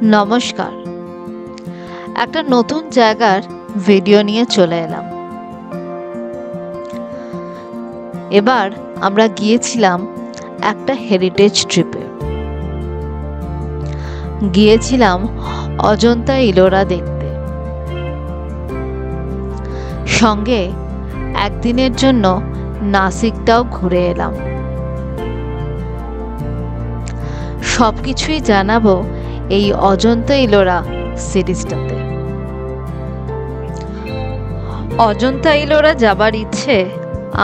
নমস্কার। একটা নতুন জায়গার ভিডিও নিয়ে চলে এলাম। এবার আমরা গিয়েছিলাম একটা হেরিটেজ ট্রিপে। গিয়েছিলাম অজন্তা ইলোরা দেখতে। সঙ্গে একদিনের জন্য নাসিকটাও ঘুরে এলাম। সবকিছুই জানাবো এই অজন্তা ইলোরা সিরিজটাতে। অজন্তা ইলোরা যাবার ইচ্ছে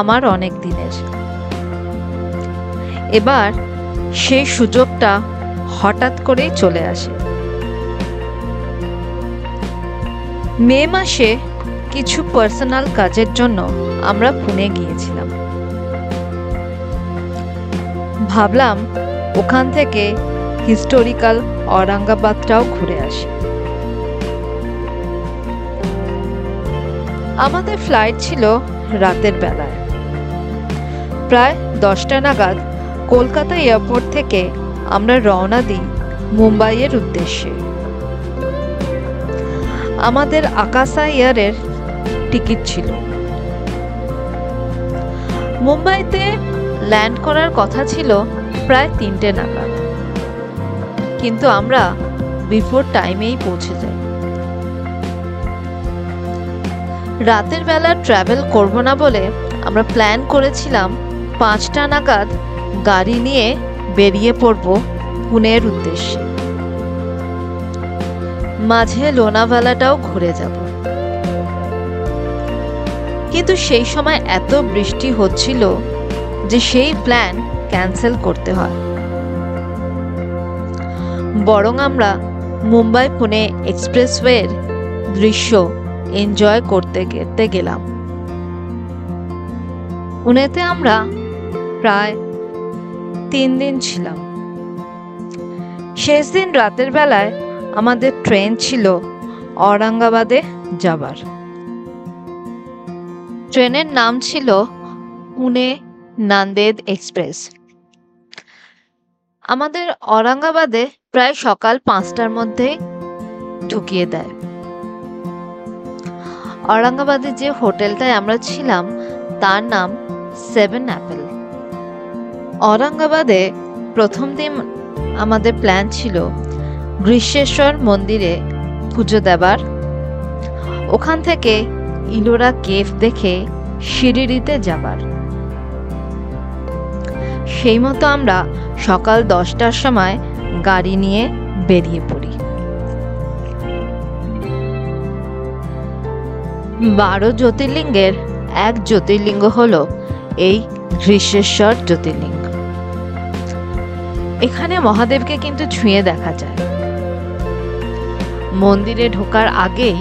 আমার অনেক দিনের। এবার সেই সুযোগটা হঠাৎ করেই চলে আসে। মে মাসে কিছু পার্সোনাল কাজের জন্য আমরা পুনে গিয়েছিলাম। ভাবলাম ওখান থেকে হিস্টোরিক্যাল ঔরঙ্গাবাদটাও ঘুরে আসি। আমাদের ফ্লাইট ছিল রাতের বেলায়। প্রায় 10টা নাগাদ কলকাতা এয়ারপোর্ট থেকে আমরা রওনা দিই মুম্বাইয়ের উদ্দেশ্যে। আমাদের আকাশা এয়ারের টিকিট ছিল। মুম্বাইতে ল্যান্ড করার কথা ছিল প্রায় 3টে নাগাদ, কিন্তু আমরা বিফোর টাইমেই পৌঁছে যাই। রাতের বেলা ট্রাভেল করব না বলে আমরা প্ল্যান করেছিলাম 5টা নাগাদ গাড়ি নিয়ে বেরিয়ে পড়ব পুনের উদ্দেশ্যে। মাঝে লোনাভালাটাও ঘুরে যাব। কিন্তু সেই সময় এত বৃষ্টি হচ্ছিল যে সেই প্ল্যান ক্যান্সেল করতে হয়। বরং আমরা মুম্বাই পুনে এক্সপ্রেসওয়ের দৃশ্য এনজয় করতে গেলাম। পুনেতে আমরা প্রায় 3 দিন ছিলাম। শেষ দিন রাতের বেলায় আমাদের ট্রেন ছিল ঔরঙ্গাবাদে যাবার। ট্রেনের নাম ছিল পুনে নান্দেদ এক্সপ্রেস। আমাদের ঔরঙ্গাবাদে প্রায় সকাল 5টার মধ্যে ঢুকিয়ে দেয়। ঔরঙ্গাবাদে যে হোটেলটায় আমরা ছিলাম তার নাম 7 অ্যাপেল। ঔরঙ্গাবাদে প্রথম দিন আমাদের প্ল্যান ছিল গ্রীষ্মেশ্বর মন্দিরে পুজো দেবার। ওখান থেকে ইলোরা কেভ দেখে শিরিডিতে যাবার। সেই মতো আমরা সকাল 10টার সময় গাড়ি নিয়ে বেরিয়ে পড়ি। 12 জ্যোতির্লিঙ্গের এক জ্যোতির্লিঙ্গ হলো এই গ্রীষ্মেশ্বর জ্যোতির্লিঙ্গ। এখানে মহাদেবকে কিন্তু ছুঁয়ে দেখা যায়। মন্দিরে ঢোকার আগেই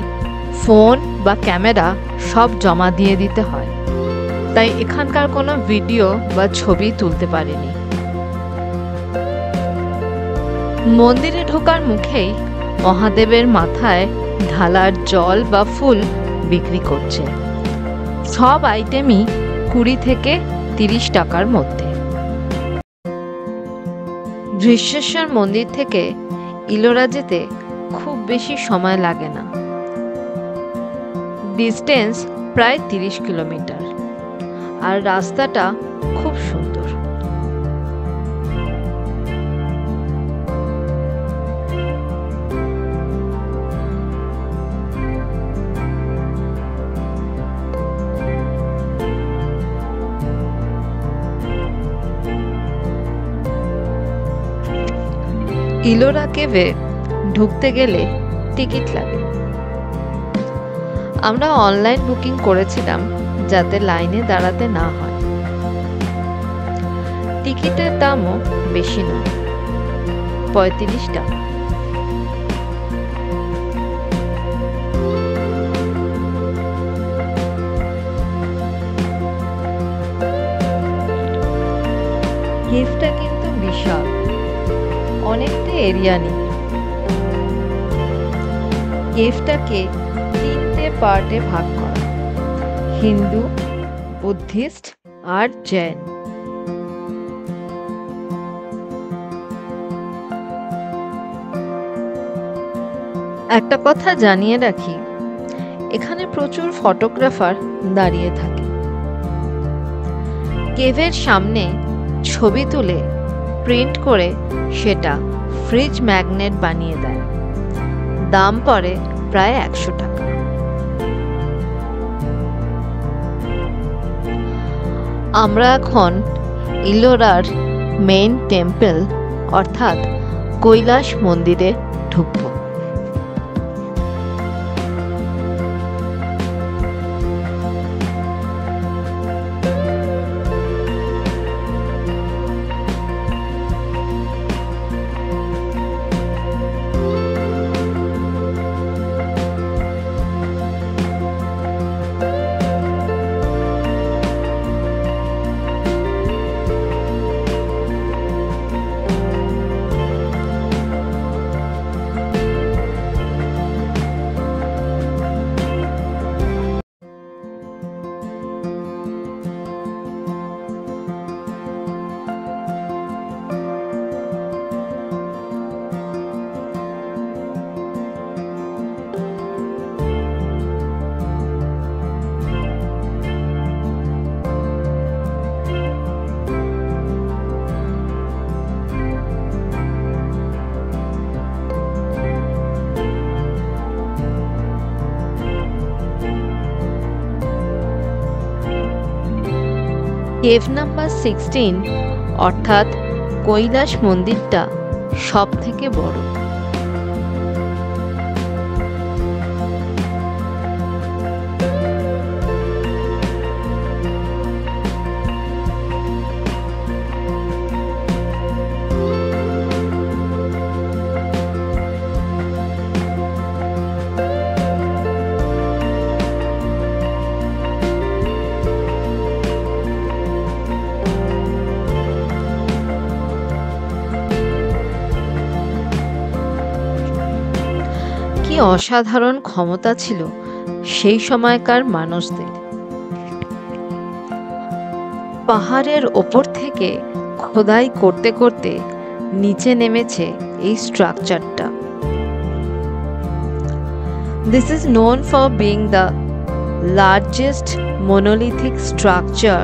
ফোন বা ক্যামেরা সব জমা দিয়ে দিতে হয়, তাই এখানকার কোনো ভিডিও বা ছবি তুলতে পারিনি। মন্দিরে ঢোকার মুখেই মহাদেবের মাথায় ঢালার জল বা ফুল বিক্রি করছে। সব আইটেমই 20 থেকে 30 টাকার মধ্যে। গ্রীষ্মেশ্বর মন্দির থেকে ইলোরা যেতে খুব বেশি সময় লাগে না। ডিস্টেন্স প্রায় 30 কিলোমিটার, আর রাস্তাটা খুব সুন্দর। ইলোরা কেভে ঢুকতে গেলে টিকিট লাগে। আমরা অনলাইন বুকিং করেছিলাম যাতে লাইনে দাঁড়াতে না হয়। টিকিটের দামও বেশি নয়, 35 টাকা। কেভটা কিন্তু বিশাল, অনেকটা এরিয়া নিয়ে। কেভটাকে 3টে পার্টে ভাগ করা: হিন্দু, বুদ্ধিস্ট আর জৈন। একটা কথা জানিয়ে রাখি, এখানে প্রচুর ফটোগ্রাফার দাঁড়িয়ে থাকে। কেভের সামনে ছবি তুলে প্রিন্ট করে সেটা ফ্রিজ ম্যাগনেট বানিয়ে দেয়। দাম পড়ে প্রায় 100 টাকা। আমরা এখন ইলোরার মেইন টেম্পল অর্থাৎ কৈলাস মন্দিরে ঢুকব। কেভ নাম্বার 16 অর্থাৎ কৈলাস মন্দিরটা সব থেকে বড়। কি অসাধারণ ক্ষমতা ছিল সেই সময়কার মানুষদের। পাহাড়ের ওপর থেকে খোদাই করতে করতে নিচে নেমেছে এই স্ট্রাকচারটা। This is known for being the largest monolithic structure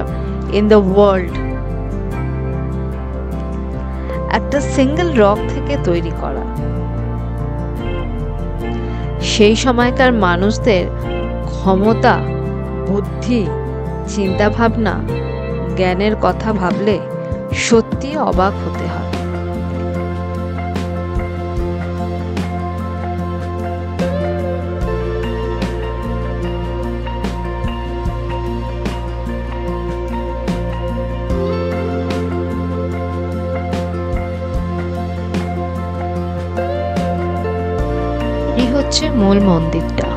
in the world. একটা সিঙ্গেল রক থেকে তৈরি করা। সেই সময়কার মানুষদের ক্ষমতা, বুদ্ধি, চিন্তাভাবনা, জ্ঞানের কথা ভাবলে সত্যি অবাক হতে হয়। এই হচ্ছে মূল মন্দিরটা।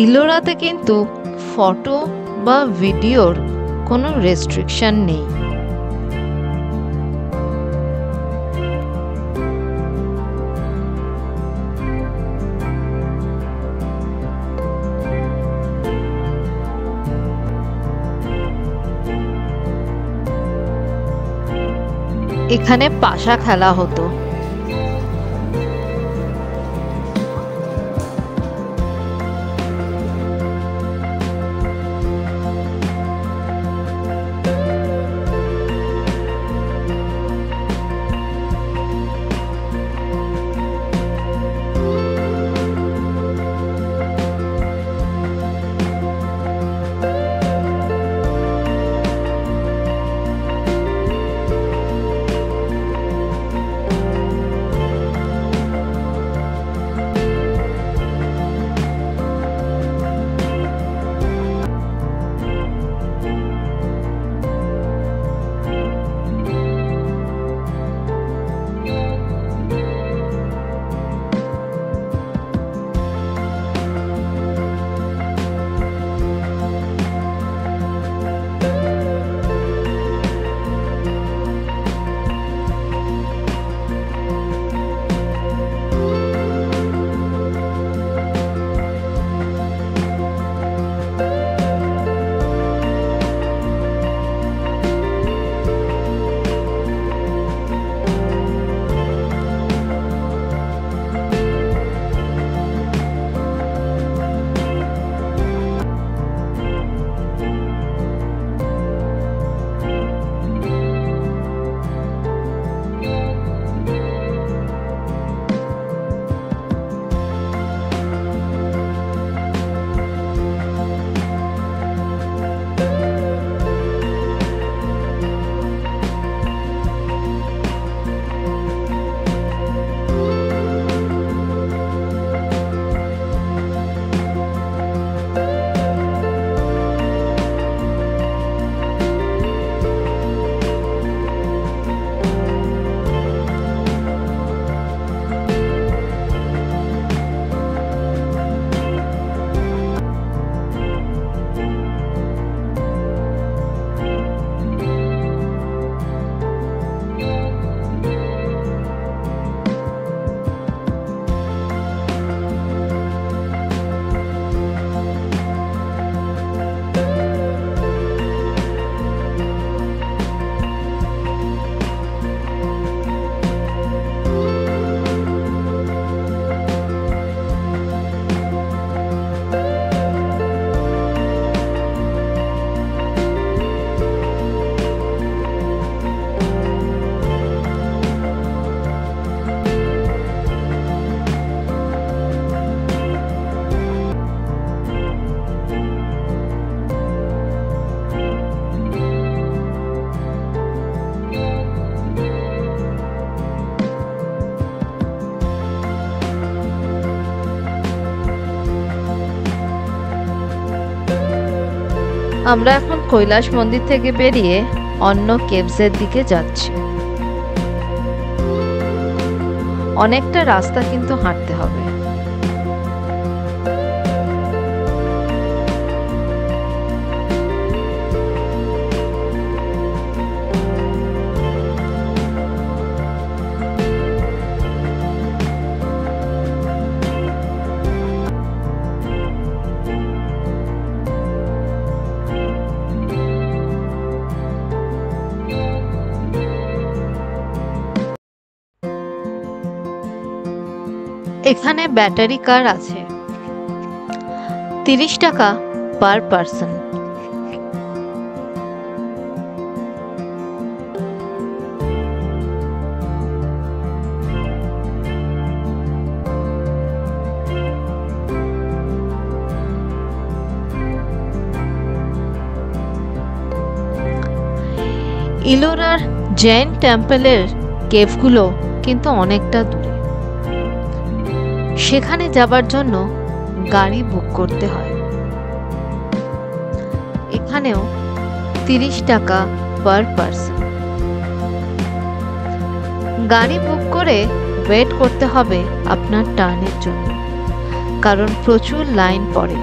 ইলোরাতে কিন্তু ফটো বা ভিডিওর কোনো রেস্ট্রিকশন নেই। এখানে পাশা খেলা হতো। আমরা এখন কৈলাস মন্দির থেকে বেরিয়ে অন্য কেভসের দিকে যাচ্ছি। অনেকটা রাস্তা কিন্তু হাঁটতে হবে। এখানে ব্যাটারি কার আছে, 30 টাকা পার পারসন। ইলোরার জৈন টেম্পলের কেভগুলো কিন্তু অনেকটা দূরে। সেখানে যাবার জন্য গাড়ি বুক করতে হয়। এখানেও 30 টাকা পার পারসন। গাড়ি বুক করে ওয়েট করতে হবে আপনার টার্নের জন্য, কারণ প্রচুর লাইন পড়ে।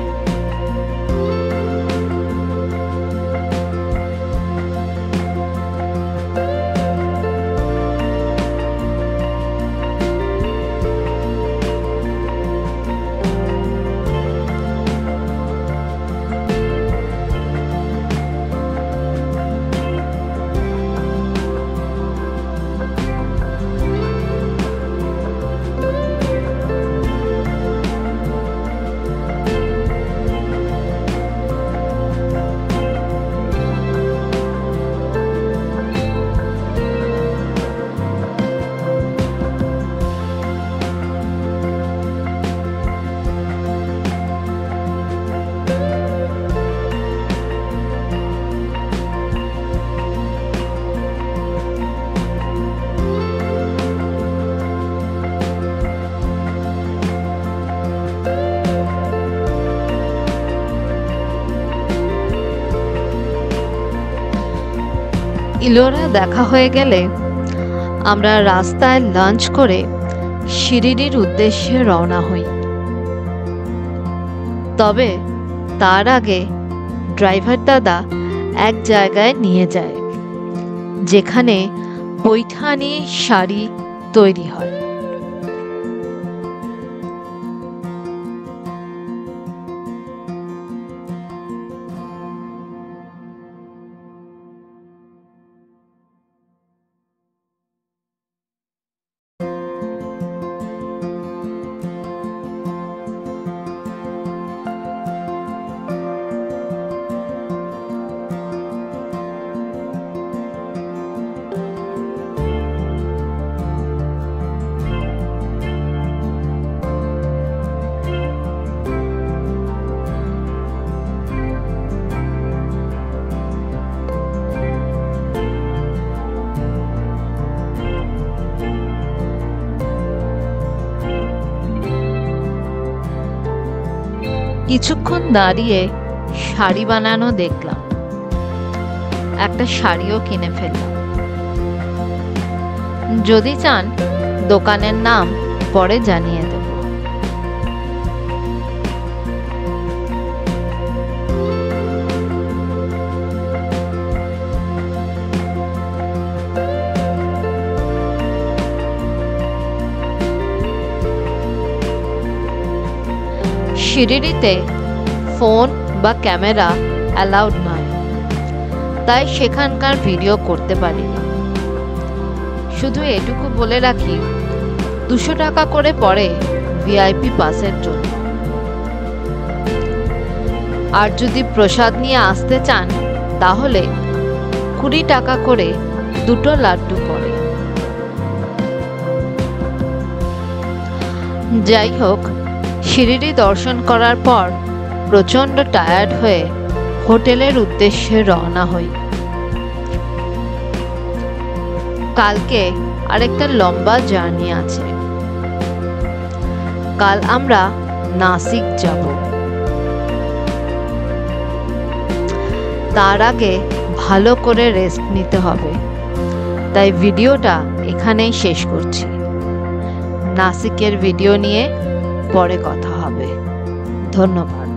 ইলোরা দেখা হয়ে গেলে আমরা রাস্তায় লাঞ্চ করে শিরিডির উদ্দেশ্যে রওনা হই। তবে তার আগে ড্রাইভার দাদা এক জায়গায় নিয়ে যায় যেখানে পৈঠানি শাড়ি তৈরি হয়। কিছুক্ষণ দাঁড়িয়ে শাড়ি বানানো দেখলাম, একটা শাড়িও কিনে ফেললাম। যদি চান দোকানের নাম পরে জানিয়ে দেব। শিরিডিতে ফোন বা ক্যামেরা অ্যালাউড নয়, তাই সেখানকার ভিডিও করতে পারিনি। শুধু এটুকু বলে রাখি, 200 টাকা করে পড়ে ভিআইপি পাসের জন্য। আর যদি প্রসাদ নিয়ে আসতে চান তাহলে 20 টাকা করে দুটো লাড্ডু পড়ে। যাই হোক, শিরিডি দর্শন করার পর প্রচণ্ড টায়ার্ড হয়ে হোটেলের উদ্দেশ্যে রওনা হই। কালকে আরেকটা লম্বা জার্নি আছে। কাল আমরা নাসিক যাব। তার আগে ভালো করে রেস্ট নিতে হবে। তাই ভিডিওটা এখানেই শেষ করছি। নাসিকের ভিডিও নিয়ে পরে কথা হবে। ধন্যবাদ।